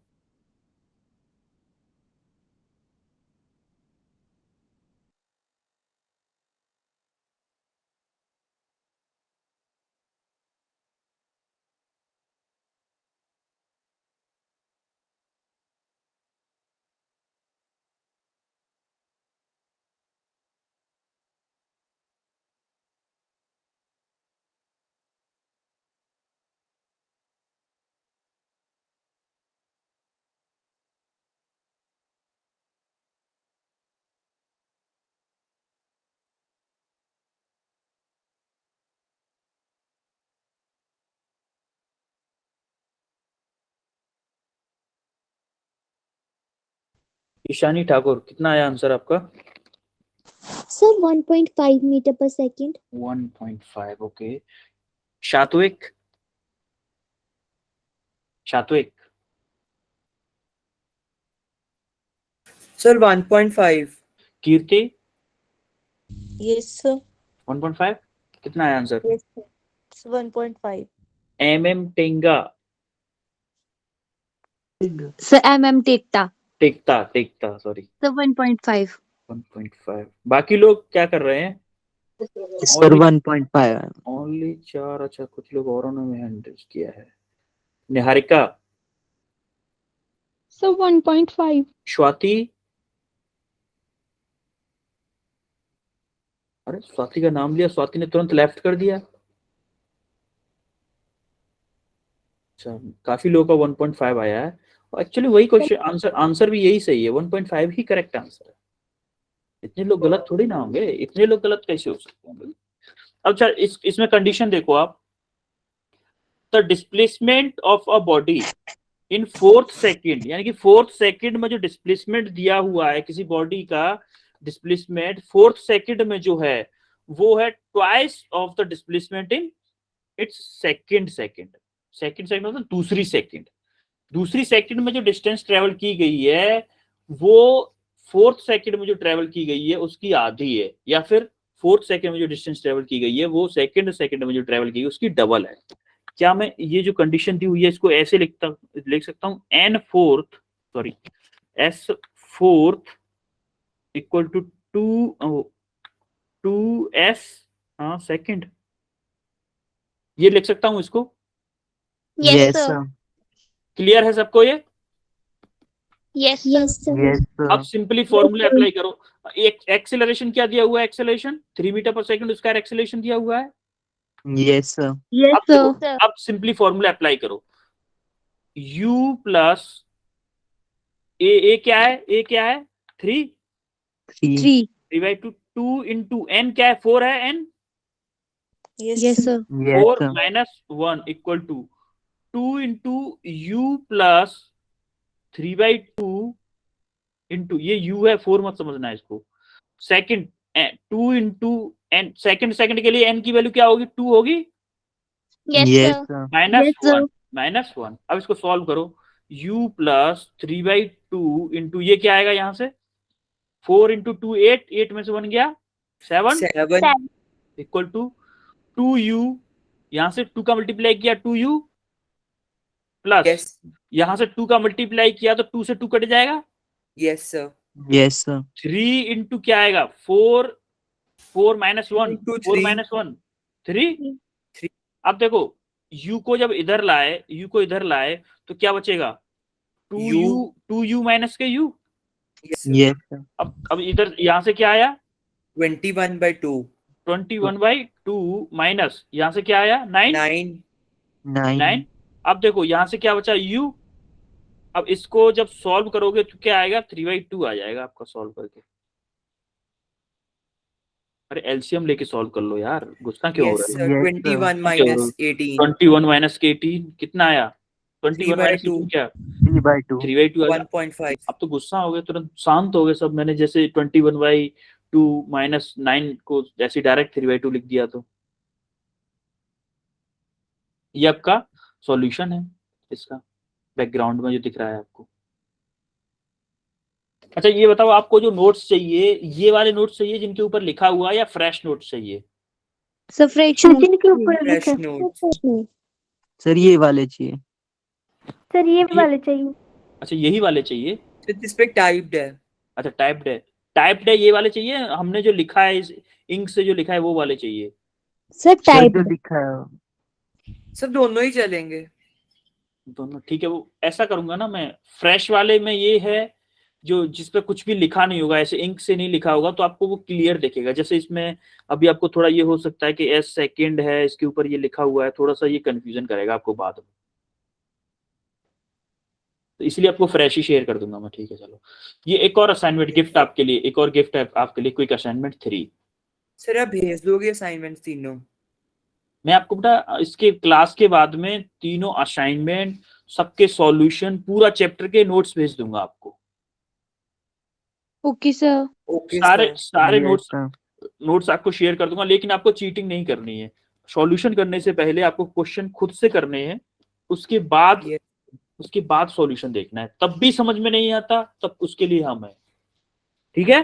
ईशानी ठाकुर, कितना आया आंसर आपका? Sir, 1.5 meter per second. 1.5, okay. Satvik, Satvik, Sir, 1.5. Kirti, Yes, sir. 1.5, कितना आया आंसर? Yes, sir. It's 1.5. टेंगा, Sir, टेकता टेकता टेकता सॉरी, Sir, 1.5. 1.5। बाकी लोग क्या कर रहे हैं? सर 1.5। ओनली 4। अच्छा, कुछ लोग औरों ने हैंड रेज किया है। निहारिका, So 1.5. स्वाति, अरे स्वाति का नाम लिया, स्वाति ने तुरंत लेफ्ट कर दिया। अच्छा, काफी लोगों का 1.5 आया है। एक्चुअली वही क्वेश्चन आंसर भी यही सही है, 1.5 ही करेक्ट आंसर है। इतने लोग गलत थोड़ी ना होंगे, इतने लोग गलत कैसे हो सकते हैं भाई? अब अच्छा, इसमें कंडीशन देखो आप, the displacement of a body in 4th second, यानी कि 4th सेकेंड में जो डिस्प्लेसमेंट दिया हुआ है किसी बॉडी का, डिस्प्लेसमेंट 4th सेकेंड में जो है वो है twice of the displacement in its second मतलब दूसरी सेकेंड में जो डिस्टेंस ट्रेवल की गई है वो 4th सेकेंड में जो ट्रेवल की गई है उसकी आधी है, या फिर 4th सेकेंड में जो डिस्टेंस ट्रेवल की गई है वो सेकेंड में जो ट्रेवल की गई है उसकी डबल है। क्या मैं ये जो कंडीशन दी हुई है इसको ऐसे लिख सकता हूँ, S4 equal to 2s second, ये लिख सकता हूँ इसको? Yes, sir. क्लियर है सबको ये? Yes, sir. यस अब सिंपली फॉर्मूला अप्लाई करो। एक एक्सेलरेशन क्या दिया हुआ है? एक्सेलरेशन 3 मीटर पर सेकंड स्क्वायर एक्सेलरेशन दिया हुआ है। Yes sir. Yes, अब sir. देखो, अब सिंपली फॉर्मूला अप्लाई करो, u प्लस ए क्या है? ए क्या है? 3 3. डिवाइड टू 2 इंटू एन क्या है? 4 है n. Yes, sir. 4 minus 1 equal to 2 into u plus 3/2 into, ये u है 4 मत समझना है इसको, सेकंड 2 इंटू एन, सेकंड के लिए n की वैल्यू क्या होगी? 2 होगी। Yes, yes sir. सर। -1 अब इसको सॉल्व करो, u प्लस 3/2 इंटू ये क्या आएगा यहाँ से? 4 इंटू 2 8 में से 1 गया 7 इक्वल टू 2u, यहाँ से 2 का मल्टीप्लाई किया 2u प्लस यहाँ से 2 का मल्टीप्लाई किया तो 2 से 2 कट जाएगा। Yes, sir. Yes sir. 3 into क्या आएगा? 4 माइनस 1 Into 4 3. माइनस 1 3। 3. अब देखो u को जब इधर लाए तो क्या बचेगा? 2u माइनस के u। Yes, sir. Yes sir. अब इधर यहाँ से क्या आया? 21/2. 21/2 माइनस यहाँ से क्या आया? 9। 9. अब देखो यहाँ से क्या बचा? u। अब इसको जब सॉल्व करोगे तो क्या आएगा? 3/2 आ जाएगा आपका सॉल्व करके। अरे एलसीएम लेके सॉल्व कर लो यार, गुस्सा क्यों हो Yes, रहा है? sir. Yes, sir. 21 minus 18. 21 minus के 18 कितना आया? 21 माइनस 3/2. 18 क्या? 3/2। 3/2 आ गया। 1.5. अब तो गुस्सा हो गए, तुरंत शांत हो गए सब। मैंने जैसे 21/2 माइनस 9 को जैसे डायरेक्ट 3/2 लिख दिया तो ये आपका सॉल्यूशन है इसका, बैकग्राउंड में जो दिख रहा है आपको। अच्छा ये बताओ, आपको जो नोट्स चाहिए, ये वाले नोट्स चाहिए जिनके ऊपर लिखा हुआ है, या फ्रेश नोट्स चाहिए? सर फ्रेश जिनके ऊपर फ्रेश लिखा नोट। सर ये वाले चाहिए। सर ये वाले चाहिए। अच्छा यही वाले चाहिए। तो जिस पे टाइप्ड है। अच्छा टाइप्ड है ये वाले चाहिए, हमने जो लिखा है इस इंक से जो लिखा है वो वाले चाहिए? सर सर टाइप जो लिखा है सब दोनों ही चलेंगे। दोनों ठीक है। वो ऐसा करूंगा ना मैं, फ्रेश वाले में ये है जो जिसपे कुछ भी लिखा नहीं होगा, ऐसे इंक से नहीं लिखा होगा, तो आपको वो क्लियर दिखेगा। जैसे इसमें अभी आपको थोड़ा ये हो सकता है कि एस सेकंड है, इसके ऊपर ये लिखा हुआ है, थोड़ा सा ये कंफ्यूजन करेगा आपको बाद में, तो इसलिए आपको फ्रेश ही शेयर कर दूंगा मैं। ठीक है चलो, ये एक और असाइनमेंट गिफ्ट आपके लिए, एक और गिफ्ट है आपके लिए, क्विक असाइनमेंट 3। सर आप भेज दोगे असाइनमेंट तीनों? मैं आपको बेटा इसके क्लास के बाद में तीनों असाइनमेंट, सबके सॉल्यूशन, पूरा चैप्टर के नोट्स भेज दूंगा आपको। Okay sir. ओके सारे सर। सारे Yes, नोट्स sir. नोट्स आपको शेयर कर दूंगा, लेकिन आपको चीटिंग नहीं करनी है। सॉल्यूशन करने से पहले आपको क्वेश्चन खुद से करने हैं, उसके बाद Yes. उसके बाद सॉल्यूशन देखना है। तब भी समझ में नहीं आता तब उसके लिए हम है, ठीक है?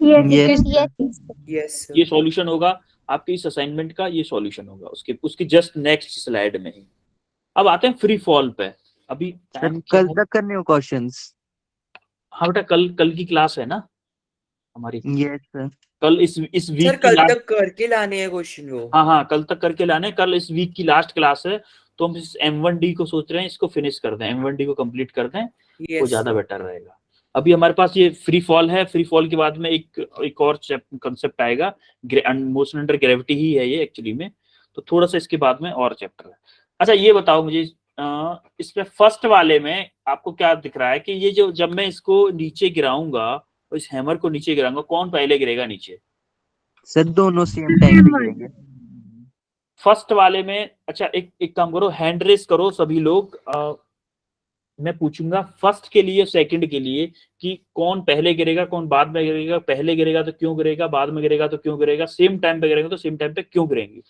Yes, sir. यस ये सॉल्यूशन होगा आपके इस असाइनमेंट का, ये सॉल्यूशन होगा उसके उसकी जस्ट नेक्स्ट स्लाइड में ही। अब आते हैं फ्री फॉल पे। अभी सर टाइम कल तक करने हो क्वेश्चंस? हाँ बेटा, कल की क्लास है ना हमारी, यस सर। कल इस सर वीक की कल लास्ट। तक करके लाने हैं क्वेश्चन वो। हाँ कल तक करके लाने, कल इस वीक की लास्ट क्लास है, तो हम इस M1D को सोच रहे हैं इसको फिनिश कर दें, M1D को कंप्लीट कर दें, वो यस ज्यादा बेटर रहेगा। अभी हमारे पास ये फ्री फॉल है, फ्री फॉल के बाद में एक और कंसेप्ट आएगा, मोशन अंडर ग्रेविटी ही है ये एक्चुअली में, तो थोड़ा सा इसके बाद में और चैप्टर है। अच्छा ये बताओ मुझे, इसमें फर्स्ट वाले में आपको क्या दिख रहा है कि ये जो जब मैं इसको नीचे गिराऊंगा, तो इस हैमर को नीचे गिराऊंगा, कौन पहले गिरेगा नीचे? सर दोनों सेम टाइम पे गिरेंगे। फर्स्ट वाले में। अच्छा एक काम करो, हैंड रेस करो सभी लोग, मैं पूछूंगा फर्स्ट के लिए, सेकंड के लिए, कि कौन पहले गिरेगा कौन बाद में गिरेगा, पहले गिरेगा तो क्यों गिरेगा, बाद में गिरेगा तो क्यों गिरेगा, सेम टाइम पे गिरेगा तो सेम टाइम पे क्यों गिरेंगे।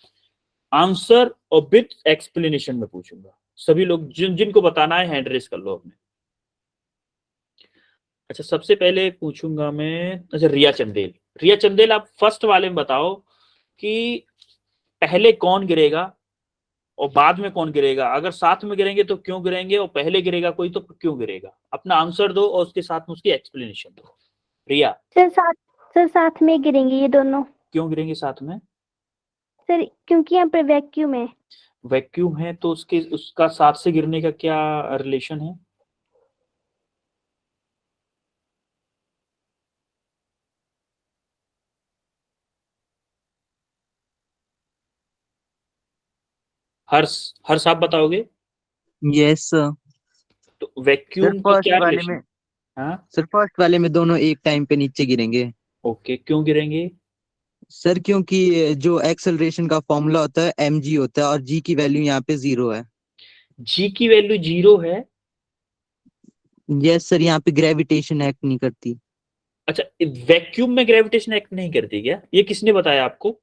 आंसर और विद एक्सप्लेनेशन में पूछूंगा, सभी लोग जिनको बताना है हैंड रेस कर लो अपने। अच्छा सबसे पहले पूछूंगा मैं, अच्छा रिया चंदेल आप फर्स्ट वाले में बताओ कि पहले कौन गिरेगा और बाद में कौन गिरेगा, अगर साथ में गिरेंगे तो क्यों गिरेंगे, और पहले गिरेगा कोई तो क्यों गिरेगा। अपना आंसर दो और उसके साथ में उसकी एक्सप्लेनेशन दो। रिया। सर साथ में गिरेंगे ये दोनों। क्यों गिरेंगे साथ में? सर क्योंकि यहाँ पे वैक्यूम है। वैक्यूम है तो उसका साथ से गिरने का क्या रिलेशन है? हर्ष आप बताओगे? Yes sir. तो सर वैक्यूम का फर्स्ट क्या वाले में, रिलेशन? हाँ सर फर्स्ट वाले में दोनों एक टाइम पे नीचे गिरेंगे। ओके, क्यों गिरेंगे? सर क्योंकि जो एक्सेलरेशन का फॉर्मूला होता है mg होता है और g की वैल्यू यहाँ पे 0 है। जी की वैल्यू 0 है? यस सर, यहाँ पे ग्रेविटेशन एक्ट नहीं करती। अच्छा वैक्यूम में ग्रेविटेशन एक्ट नहीं करती क्या? ये किसने बताया आपको?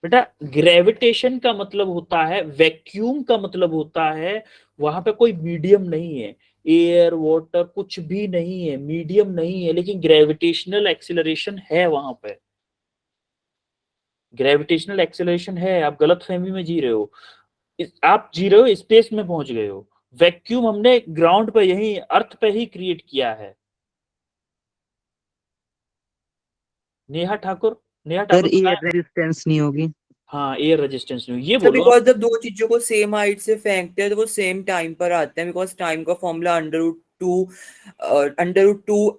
बेटा ग्रेविटेशन का मतलब होता है, वैक्यूम का मतलब होता है वहां पे कोई मीडियम नहीं है, एयर वाटर कुछ भी नहीं है, मीडियम नहीं है, लेकिन ग्रेविटेशनल एक्सिलरेशन है वहां पे। ग्रेविटेशनल एक्सिलरेशन है, आप गलत फहमी में जी रहे हो। आप जी रहे हो स्पेस में पहुंच गए हो। वैक्यूम हमने ग्राउंड पे, यही अर्थ पे ही क्रिएट किया है। Neha sir Thakur air resistance नहीं होगी। हाँ एयर रेजिस्टेंस नहीं, ये सर बोलो। बिकॉज जब दो चीजों को सेम हाइट से फेंकते हैं तो वो सेम टाइम पर आते हैं, बिकॉज टाइम का फॉर्मूला √2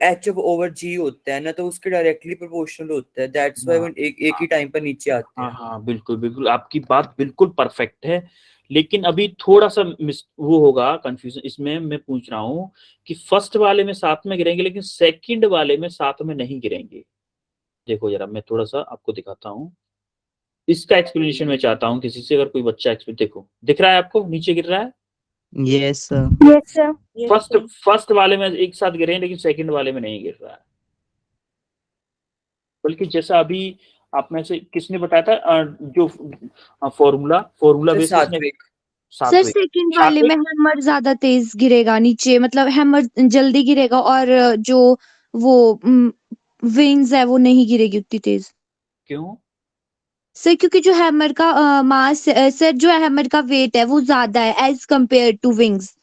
h/g होता है ना, तो उसके डायरेक्टली प्रोपोर्शनल होता है, दैट्स व्हाई वो एक ही टाइम पर नीचे आते हैं। हाँ बिल्कुल बिल्कुल, आपकी बात बिल्कुल परफेक्ट है, लेकिन अभी थोड़ा सा वो होगा कंफ्यूजन इसमें। मैं पूछ रहा हूँ कि फर्स्ट वाले में साथ में गिरेंगे, लेकिन सेकंड वाले में साथ में नहीं गिरेंगे। देखो जरा मैं थोड़ा सा आपको दिखाता हूँ, इसका एक्सप्लेनेशन मैं चाहता हूँ किसी से, अगर कोई बच्चा एक्सप्लेन, देखो दिख रहा है आपको नीचे गिर रहा है। Yes sir. Yes sir. First वाले में एक साथ गिरे हैं, लेकिन सेकंड वाले में नहीं गिर रहा है। बल्कि जैसा अभी आप में से किसने बताया था जो फॉर्मूला सर बेसिस ने? सात्विक। सर सात्विक। सेकंड वाले में हैमर ज्यादा तेज गिरेगा नीचे, मतलब हैमर जल्दी गिरेगा और जो वो विंग्स है वो नहीं गिरेगी उतनी तेज। क्यों? सर क्योंकि जो हैमर का मास सर जो हैमर का वेट है वो ज्यादा है as compare to wings.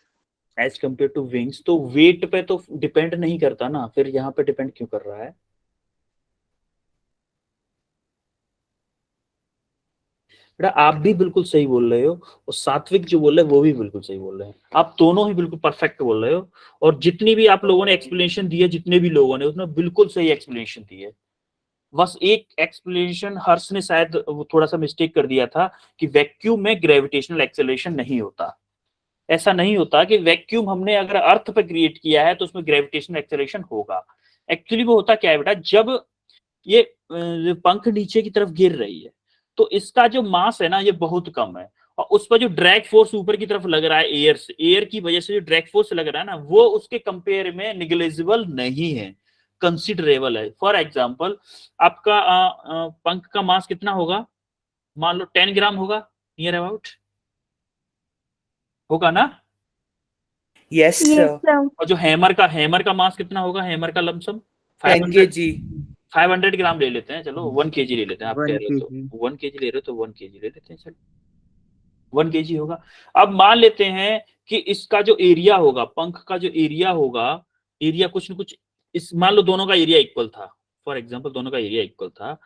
As compare to wings, तो वेट पे तो डिपेंड नहीं करता ना, फिर यहाँ पे डिपेंड क्यों कर रहा है? बेटा आप भी बिल्कुल सही बोल रहे हो और सात्विक जो बोल रहे हैं वो भी बिल्कुल सही बोल रहे हैं, आप दोनों ही बिल्कुल परफेक्ट बोल रहे हो। और जितनी भी आप लोगों ने एक्सप्लेनेशन दी है, जितने भी लोगों ने, उसमें बिल्कुल सही एक्सप्लेनेशन दी है। बस एक एक्सप्लेनेशन हर्ष ने शायद वो थोड़ा सा मिस्टेक कर दिया था कि वैक्यूम में ग्रेविटेशनल एक्सेलरेशन नहीं होता। ऐसा नहीं होता कि वैक्यूम हमने अगर अर्थ पे क्रिएट किया है तो उसमें ग्रेविटेशनल एक्सेलरेशन होगा। एक्चुअली वो होता क्या है बेटा, जब ये पंख नीचे की तरफ गिर रही है तो इसका जो मास है ना ये बहुत कम है, और उस पर जो ड्रैग फोर्स ऊपर की तरफ लग रहा है एयर से, एयर की वजह से जो ड्रैग फोर्स लग रहा है ना, वो उसके कंपेयर में निग्लेजिबल नहीं है, कंसिडरेबल है। फॉर एग्जाम्पल आपका पंख का मास कितना होगा? मान लो 10 ग्राम होगा, नियर अबाउट होगा ना? Yes Yes, sir. sir. और जो हैमर का मास कितना होगा? हैमर का लमसम 10 kg। 500 ग्राम ले लेते हैं, चलो 1 kg ले लेते हैं। आप कह 1 रहे हो kg। तो 1 kg ले रहे हो तो 1 kg ले लेते हैं, चलो 1 kg होगा। अब मान लेते हैं कि इसका जो एरिया होगा, पंख का जो एरिया होगा, एरिया कुछ न कुछ, इस मान लो दोनों का एरिया इक्वल था, फॉर एग्जांपल दोनों का एरिया इक्वल था।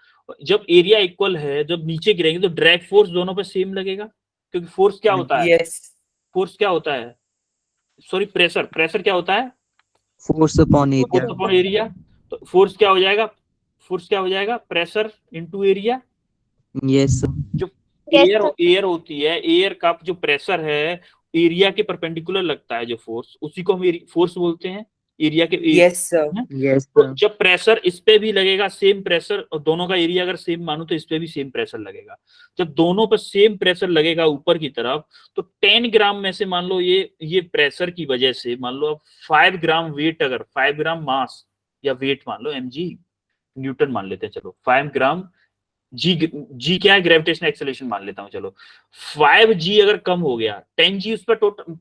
जब एरिया इक्वल है, जब नीचे गिरेंगे तो ड्रैग फोर्स दोनों पे सेम लगेगा, क्योंकि फोर्स क्या होता है? यस। फोर्स क्या होता है? सॉरी, प्रेशर क्या होता है? Force upon area. Force upon area. तो फोर्स क्या हो जाएगा? फोर्स क्या हो जाएगा? Pressure into area. यस जो Yes, एयर sir. एयर होती है, एयर का जो प्रेशर है एरिया के परपेंडिकुलर लगता है, जो फोर्स, उसी को हम फोर्स बोलते हैं, एरिया के। Yes sir. यस तो जब प्रेशर इस पे भी लगेगा सेम प्रेशर, और दोनों का एरिया अगर सेम मानो तो इस पे भी सेम प्रेशर लगेगा। जब दोनों पे सेम प्रेशर लगेगा ऊपर की तरफ, तो 10 ग्राम में से मान लो ये प्रेशर की वजह से मान लो अब 5 ग्राम वेट, अगर 5 ग्राम मास या वेट मान लो, mg न्यूटन मान लेते हैं, चलो 5 ग्राम, जी क्या है? ग्रेविटेशनल एक्सेलरेशन मान लेता हूं, चलो 5g अगर कम हो गया, 10g उस पर टोटल,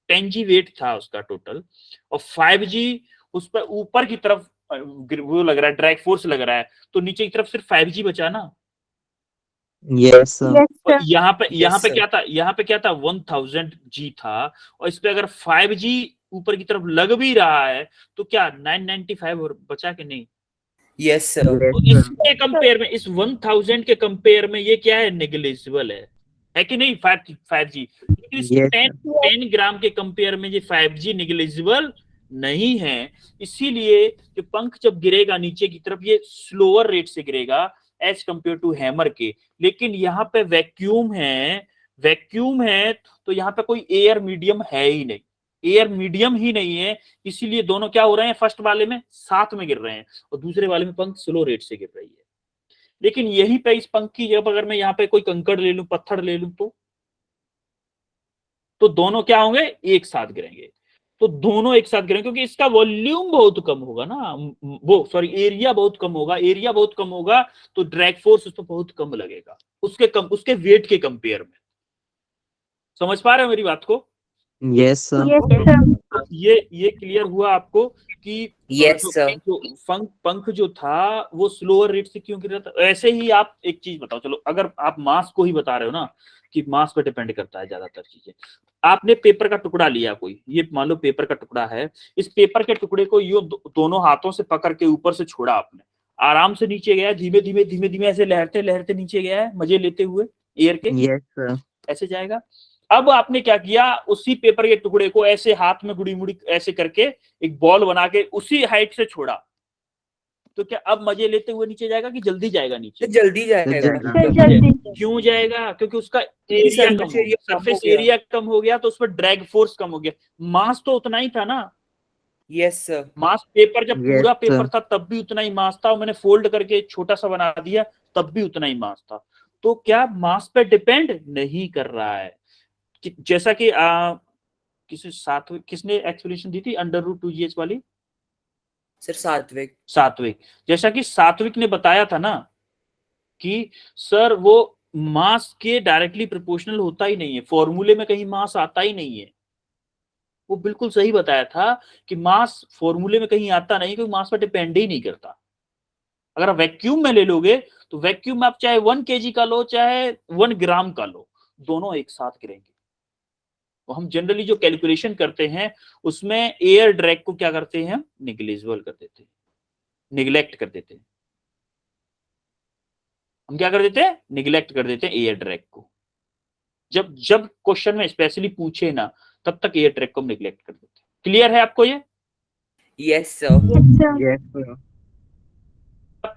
10g वेट था उसका टोटल, और 5g उस पर ऊपर की तरफ वो लग रहा है, ड्रैग फोर्स लग रहा है, तो नीचे की तरफ सिर्फ 5g बचा ना। यस Yes, और sir. यहाँ पे Yes, sir. क्या था? यहाँ पे क्या था? 1000g था, और इस पे अगर 5g ऊपर की तरफ लग भी रहा है तो क्या 995 बचा कि नहीं? Yes sir. तो इसके कंपेयर में, इस 1000 के कंपेयर में ये क्या है? नेग्लिजिबल है कि नहीं? 5g। लेकिन इस यस 10 ग्राम के कंपेयर में ये 5g नेग्लिजिबल नहीं है। इसीलिए जो पंख जब गिरेगा नीचे की तरफ, ये स्लोअर रेट से गिरेगा एज कंपेयर टू हैमर के। लेकिन यहाँ पे वैक्यूम है तो यहाँ पे कोई एयर मीडियम है ही नहीं, एयर मीडियम ही नहीं है। इसीलिए दोनों क्या हो रहे हैं? फर्स्ट वाले में साथ में गिर रहे हैं और दूसरे वाले में पंख स्लो रेट से गिर रही है। लेकिन यही पे इस पंख की जगह अगर मैं यहाँ पे कोई कंकड़ ले लूं, पत्थर ले लूं, तो दोनों क्या होंगे? एक साथ गिरेंगे। तो दोनों एक साथ गिरेंगे क्योंकि इसका वॉल्यूम बहुत कम होगा ना, वो सॉरी एरिया बहुत कम होगा, एरिया बहुत कम होगा तो ड्रैग फोर्स उस पर बहुत कम लगेगा उसके वेट के कंपेयर में। समझ पा रहे हो मेरी बात को? Yes Yes, sir. ये क्लियर हुआ आपको कि Yes, sir. जो पंख जो था वो स्लोअर रेट से क्यों गिर रहा था? ऐसे ही आप एक चीज बताओ, चलो अगर आप मास को ही बता रहे हो ना कि मास पे डिपेंड करता है ज्यादातर चीजें। आपने पेपर का टुकड़ा लिया कोई, ये मान लो पेपर का टुकड़ा है, इस पेपर के टुकड़े को यूं दोनों हाथों से पकड़ के ऊपर से छोड़ा आपने, आराम से नीचे गया, धीमे धीमे ऐसे लहरते लहरते नीचे गया है, मजे लेते हुए एयर के, यस ऐसे जाएगा। अब आपने क्या किया? उसी पेपर के टुकड़े को ऐसे हाथ में गुड़ी मुड़ी ऐसे करके एक बॉल बना के उसी हाइट से छोड़ा, तो क्या अब मजे लेते हुए नीचे जाएगा कि जल्दी जाएगा नीचे? जल्दी जाएगा। Sir, जल्दी. क्यों जाएगा? क्योंकि उसका एरिया कम हो गया, सरफेस एरिया कम हो गया, तो उस पर ड्रैग फोर्स कम हो गया। मास तो उतना ही था ना। Yes sir. मास पेपर जब Yes, पूरा पेपर sir. था तब भी उतना ही मास था, और मैंने फोल्ड करके छोटा सा बना दिया तब भी उतना ही मास था। तो क्या मास पे डिपेंड नहीं कर रहा है? जैसा कि किसने एक्सप्लेनेशन दी थी √2gh वाली? सर सात्विक। सात्विक। जैसा कि सात्विक ने बताया था ना कि सर वो मास के डायरेक्टली प्रोपोर्शनल होता ही नहीं है, फॉर्मूले में कहीं मास आता ही नहीं है। वो बिल्कुल सही बताया था कि मास फॉर्मूले में कहीं आता नहीं, क्योंकि मास पर डिपेंड ही नहीं करता। अगर आप वैक्यूम में ले लोगे तो वैक्यूम में आप चाहे 1 kg का लो चाहे 1 ग्राम का लो, दोनों एक साथ गिरेंगे। तो हम जनरली जो कैलकुलेशन करते हैं उसमें एयर ड्रैग को क्या करते हैं, निग्लिजिबल कर देते हैं, निग्लेक्ट कर देते हैं। हम क्या कर देते हैं, निग्लेक्ट कर देते हैं एयर ड्रैग को। जब जब क्वेश्चन में स्पेशली पूछे ना, तब तक एयर ड्रैग को हम निग्लेक्ट कर देते हैं। क्लियर है आपको ये? Yes sir. Yes, sir.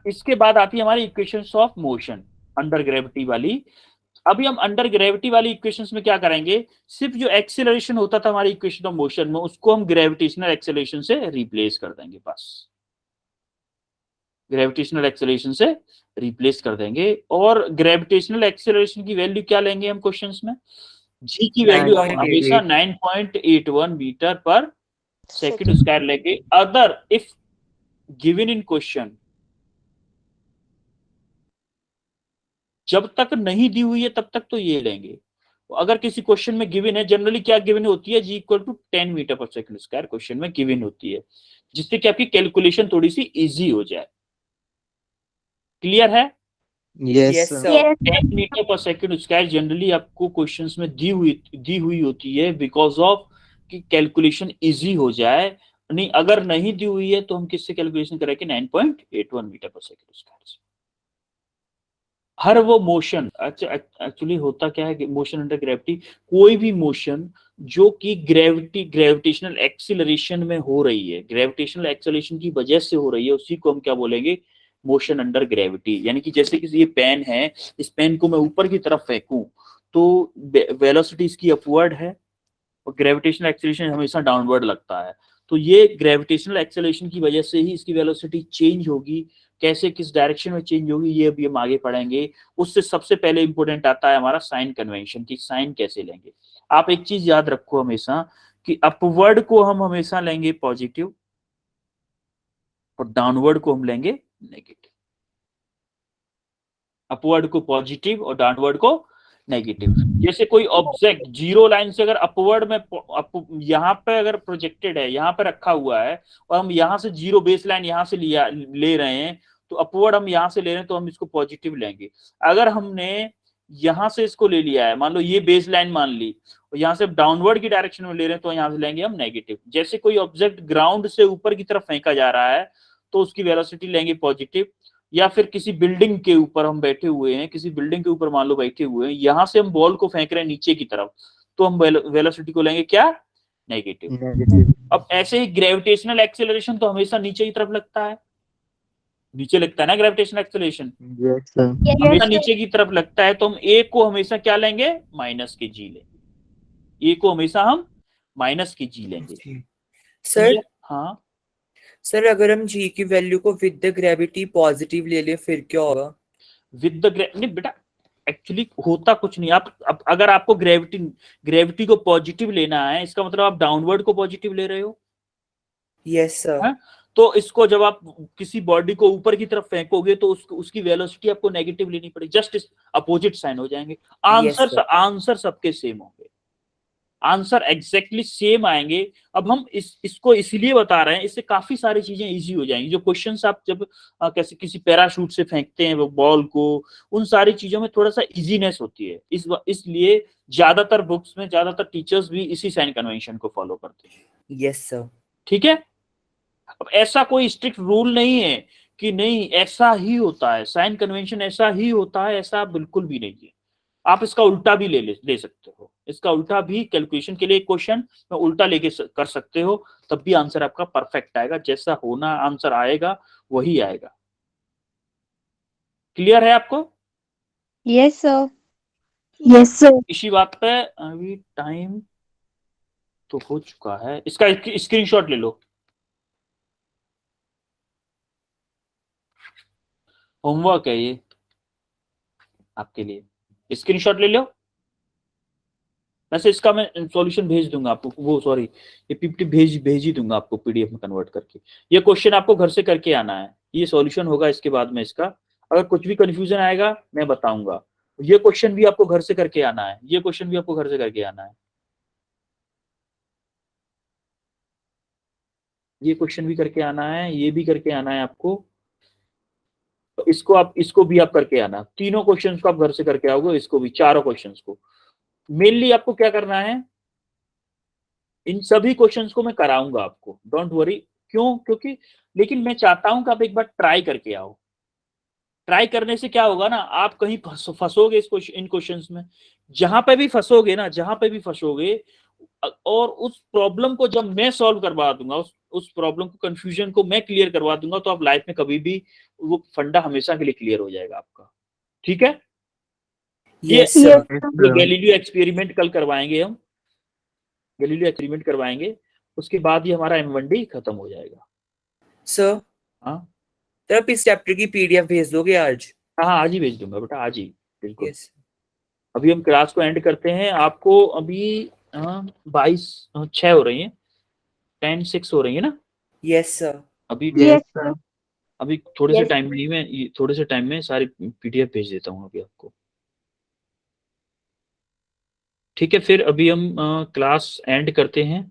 इसके बाद आती है हमारी equations of motion, under gravity वाली। अभी हम अंडर ग्रेविटी वाली इक्वेशंस में क्या करेंगे, सिर्फ जो एक्सेलरेशन होता था हमारी इक्वेशन ऑफ मोशन में, उसको हम ग्रेविटेशनल एक्सेलरेशन से रिप्लेस कर देंगे। बस ग्रेविटेशनल एक्सेलरेशन से रिप्लेस कर देंगे। और ग्रेविटेशनल एक्सेलरेशन की वैल्यू क्या लेंगे हम क्वेश्चंस में, जी की वैल्यू हम 9.88 हमेशा 9.81 मीटर पर सेकंड स्क्वायर लेंगे। Other if given in question, जब तक नहीं दी हुई है तब तक तो ये लेंगे। अगर किसी क्वेश्चन में गिवन है, जनरली क्या गिवन होती है, जी इक्वल टू 10 मीटर पर सेकंड स्क्वायर क्वेश्चन में गिवन होती है, जिससे कि आपकी कैलकुलेशन थोड़ी सी इजी हो जाए। क्लियर है? Yes, yes sir. Sir. 10 metre पर सेकंड स्क्वायर जनरली आपको क्वेश्चंस में दी हुई होती है, बिकॉज ऑफ कि कैलकुलेशन इजी हो जाए। नहीं, अगर नहीं दी हुई है तो हम किससे कैलकुलेशन करेंगे, 9.81 मीटर पर सेकंड स्क्वायर से। हर वो मोशन, एक्चुअली होता क्या है कि मोशन अंडर ग्रेविटी, कोई भी मोशन जो कि ग्रेविटेशनल एक्सीलरेशन में हो रही है, ग्रेविटेशनल एक्सीलरेशन की वजह से हो रही है, उसी को हम क्या बोलेंगे, मोशन अंडर ग्रेविटी। यानी कि जैसे कि ये पेन है, इस पेन को मैं ऊपर की तरफ फेंकूं तो वेलोसिटी इसकी अपवर्ड है और ग्रेविटेशनल एक्सीलरेशन हमेशा डाउनवर्ड लगता है। तो ये ग्रेविटेशनल एक्सेलरेशन की वजह से ही इसकी वेलोसिटी चेंज होगी। कैसे, किस डायरेक्शन में चेंज होगी, ये अभी हम आगे पढ़ेंगे। उससे सबसे पहले इंपॉर्टेंट आता है हमारा साइन कन्वेंशन, की साइन कैसे लेंगे। आप एक चीज याद रखो हमेशा कि अपवर्ड को हम हमेशा लेंगे पॉजिटिव और डाउनवर्ड को हम लेंगे नेगेटिव। अपवर्ड को पॉजिटिव और डाउनवर्ड को नेगेटिव। जैसे कोई ऑब्जेक्ट जीरो लाइन से अगर अपवर्ड में यहाँ पे अगर प्रोजेक्टेड है, यहाँ पे रखा हुआ है और हम यहाँ से जीरो बेस लाइन यहाँ से ले रहे हैं, तो अपवर्ड हम यहाँ से ले रहे हैं तो हम इसको पॉजिटिव लेंगे। अगर हमने यहाँ से इसको ले लिया है, मान लो ये बेस लाइन मान ली, और यहाँ से डाउनवर्ड की डायरेक्शन में ले रहे हैं, तो यहाँ से लेंगे हम नेगेटिव। जैसे कोई ऑब्जेक्ट ग्राउंड से ऊपर की तरफ फेंका जा रहा है तो उसकी वेलोसिटी लेंगे पॉजिटिव। या फिर किसी बिल्डिंग के ऊपर हम बैठे हुए हैं, किसी बिल्डिंग के ऊपर मान लो बैठे हुए हैं, यहां से हम बॉल को फेंक रहे हैं नीचे की तरफ, तो हम वेलोसिटी को लेंगे क्या, नेगेटिव। Negative. अब ऐसे ही ग्रेविटेशनल एक्सेलरेशन तो हमेशा नीचे की तरफ लगता है, नीचे लगता है ना ग्रेविटेशनल एक्सेलरेशन, Yes, sir. हमेशा नीचे की तरफ लगता है। तो हम ए को हमेशा क्या लेंगे, माइनस के जी लेंगे। ए को हमेशा हम माइनस के जी लेंगे। सर हाँ सर, अगर हम जी की वैल्यू को विद द ग्रेविटी पॉजिटिव ले ले फिर क्या होगा? विद द नहीं बेटा, एक्चुअली होता कुछ नहीं। आप अगर आपको ग्रेविटी को पॉजिटिव लेना है, इसका मतलब आप डाउनवर्ड को पॉजिटिव ले रहे हो। Yes sir. तो इसको जब आप किसी बॉडी को ऊपर की तरफ फेंकोगे तो उसकी वेलोसिटी आपको नेगेटिव लेनी पड़ेगी, जस्ट अपोजिट साइन हो जाएंगे। आंसर सबके सेम होंगे, आंसर एग्जैक्टली सेम आएंगे। अब हम इसको इसलिए बता रहे हैं, इससे काफी सारी चीजें इजी हो जाएंगी। जो क्वेश्चंस आप जब कैसे किसी पैराशूट से फेंकते हैं वो बॉल को, उन सारी चीजों में थोड़ा सा इजीनेस होती है। इसलिए ज्यादातर बुक्स में ज्यादातर टीचर्स भी इसी साइन कन्वेंशन को फॉलो करते हैं। Yes sir. ठीक है। अब ऐसा कोई स्ट्रिक्ट रूल नहीं है कि नहीं ऐसा ही होता है, साइन कन्वेंशन ऐसा ही होता है, ऐसा बिल्कुल भी नहीं है। आप इसका उल्टा भी ले सकते हो, इसका उल्टा भी कैलकुलेशन के लिए क्वेश्चन में उल्टा लेके कर सकते हो, तब भी आंसर आपका परफेक्ट आएगा। जैसा होना आंसर आएगा वही आएगा। क्लियर है आपको? Yes sir. Yes sir. इसी बात पे अभी टाइम तो हो चुका है, इसका स्क्रीनशॉट ले लो। होमवर्क है ये आपके लिए, स्क्रीनशॉट ले लो। वैसे इसका मैं सॉल्यूशन भेज दूंगा आपको, वो सॉरी ये पीपीटी भेज ही दूंगा आपको पीडीएफ में कन्वर्ट करके। ये क्वेश्चन आपको घर से करके आना है, ये सॉल्यूशन होगा इसके बाद में इसका। अगर कुछ भी कंफ्यूजन आएगा मैं बताऊंगा। ये क्वेश्चन भी आपको घर से करके आना है, ये क्वेश्चन भी आपको घर से करके आना है, ये क्वेश्चन भी करके आना है, ये भी करके आना है आपको। तो इसको भी आप करके आना, तीनों क्वेश्चंस को आप घर से करके आओगे, इसको भी, चारों क्वेश्चंस को। मेनली आपको क्या करना है, इन सभी क्वेश्चंस को मैं कराऊंगा आपको, डोंट वरी। क्यों? क्योंकि लेकिन मैं चाहता हूं कि आप एक बार ट्राई करके आओ। ट्राई करने से क्या होगा ना, आप कहीं फंसोगे इन क्वेश्चंस में, जहां पे भी फंसोगे ना, जहां पे भी फंसोगे, और उस प्रॉब्लम को जब मैं सॉल्व करवा दूंगा, उस प्रॉब्लम को, कंफ्यूजन को मैं क्लियर करवा दूंगा, तो आप लाइफ में कभी भी वो फंडा हमेशा के लिए क्लियर हो जाएगा आपका। ठीक है? ये Yes, sir. गैलीलियो एक्सपेरिमेंट कल करवाएंगे हम, गैलीलियो एक्सपेरिमेंट करवाएंगे, उसके बाद ये हमारा M1D खत्म हो जाएगा। Sir, हाँ तो आप इस चैप्टर की PDF भेज दोगे आज? हाँ, आज ही भेज दूंगा बेटा, आज ही, बिल्कुल। Yes. अभी हम क्लास को एंड करते हैं। आपको अभी 22:06 हो रही है, 10:06 हो रही है ना Yes, sir. अभी? Yes, sir. अभी थोड़े से Yes. टाइम में ही मैं थोड़े से टाइम में सारी PDF भेज देता हूँ अभी आपको। ठीक है, फिर अभी हम क्लास एंड करते हैं।